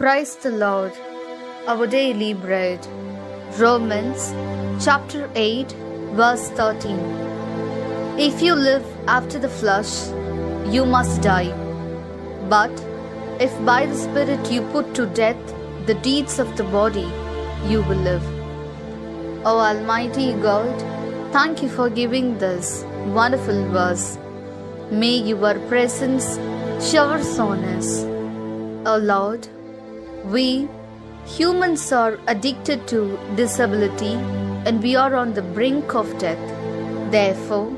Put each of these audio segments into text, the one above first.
Christ the Lord, our daily bread. Romans chapter 8, verse 13. If you live after the flesh, you must die. But if by the Spirit you put to death the deeds of the body, you will live. O Almighty God, thank you for giving this wonderful verse. May your presence shower on us. O Lord, we humans are addicted to disability and we are on the brink of death. Therefore,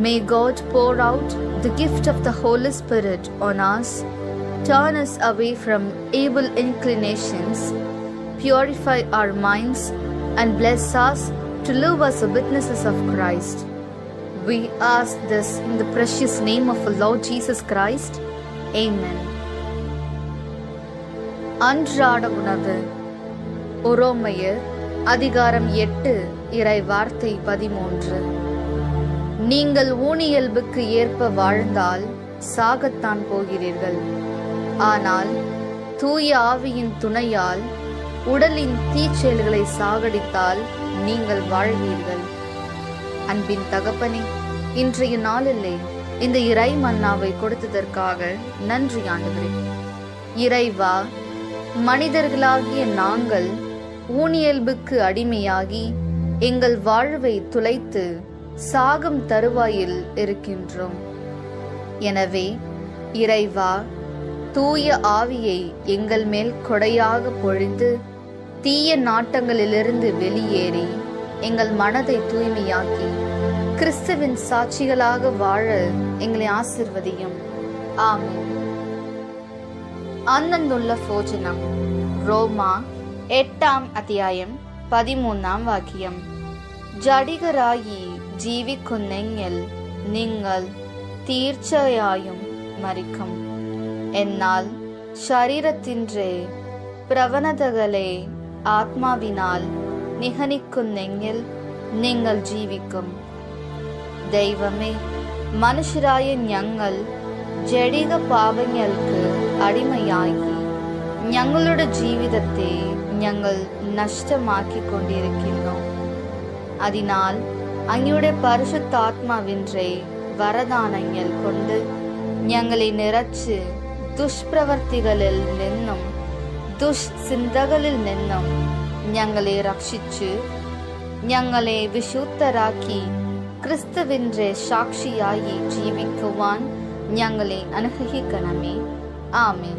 may God pour out the gift of the Holy Spirit on us, turn us away from evil inclinations, purify our minds, and bless us to live as witnesses of Christ. We ask this in the precious name of our Lord Jesus Christ. Amen. அன்றாட உணவு. உரோமையர் அதிகாரம் 8 இறை வார்த்தை 13. நீங்கள் ஊனியல்புக்கு ஏற்ப வாழ்ந்தால் சாகத்தான் போகிறீர்கள். ஆனால் தூய ஆவியின் துணையால் உடலின் தீச்செயல்களை சாகடித்தால் நீங்கள் வாழ்வீர்கள். அன்பின் தகப்பனே, இன்றைய நாளிலே இந்த இறை மன்னாவை கொடுத்ததற்காக நன்றி ஆண்டவரே. இறைவா, மனிதர்களாகிய நாங்கள் ஊனியல்புக்கு அடிமையாகி எங்கள் வாழ்வை துளைத்து சாகும் தருவாயில் இருக்கின்றோம். எனவே இறைவா, தூய ஆவியை எங்கள் மேல் கொடையாக பொழிந்து தீய நாட்டங்களிலிருந்து வெளியேறி எங்கள் மனதை தூய்மையாக்கி கிறிஸ்துவின் சாட்சிகளாக வாழ எங்களை ஆசிர்வதியும். ஆமென். അന്നുള്ള ഭോജനം. റോമ 8 അധ്യായം 13 വാക്യം. ജഡികരായി ജീവിക്കുന്നെങ്കിൽ നിങ്ങൾ തീർച്ചയായും മരിക്കും. എന്നാൽ ശരീരത്തിൻ്റെ പ്രവണതകളെ ആത്മാവിനാൽ നിഹനിക്കുന്നെങ്കിൽ നിങ്ങൾ ജീവിക്കും. ദൈവമേ, മനുഷ്യരായ ഞങ്ങൾ ജഡിക പാപങ്ങൾക്ക് അടിമയായി ഞങ്ങളുടെ ജീവിതത്തെ ഞങ്ങൾ നഷ്ടമാക്കിക്കൊണ്ടിരിക്കുന്നു. അതിനാൽ അങ്ങയുടെ പരിശുദ്ധാത്മാവിൻ്റെ വരദാനങ്ങൾ കൊണ്ട് ഞങ്ങളെ നിറച്ച് ദുഷ്പ്രവർത്തികളിൽ നിന്നും ദുഷ്ചിന്തകളിൽ നിന്നും ഞങ്ങളെ രക്ഷിച്ച് ഞങ്ങളെ വിശുദ്ധരാക്കി ക്രിസ്തുവിൻ്റെ സാക്ഷിയായി ജീവിക്കുവാൻ ഞങ്ങളെ അനുഗ്രഹിക്കണമേ. ആമേൻ.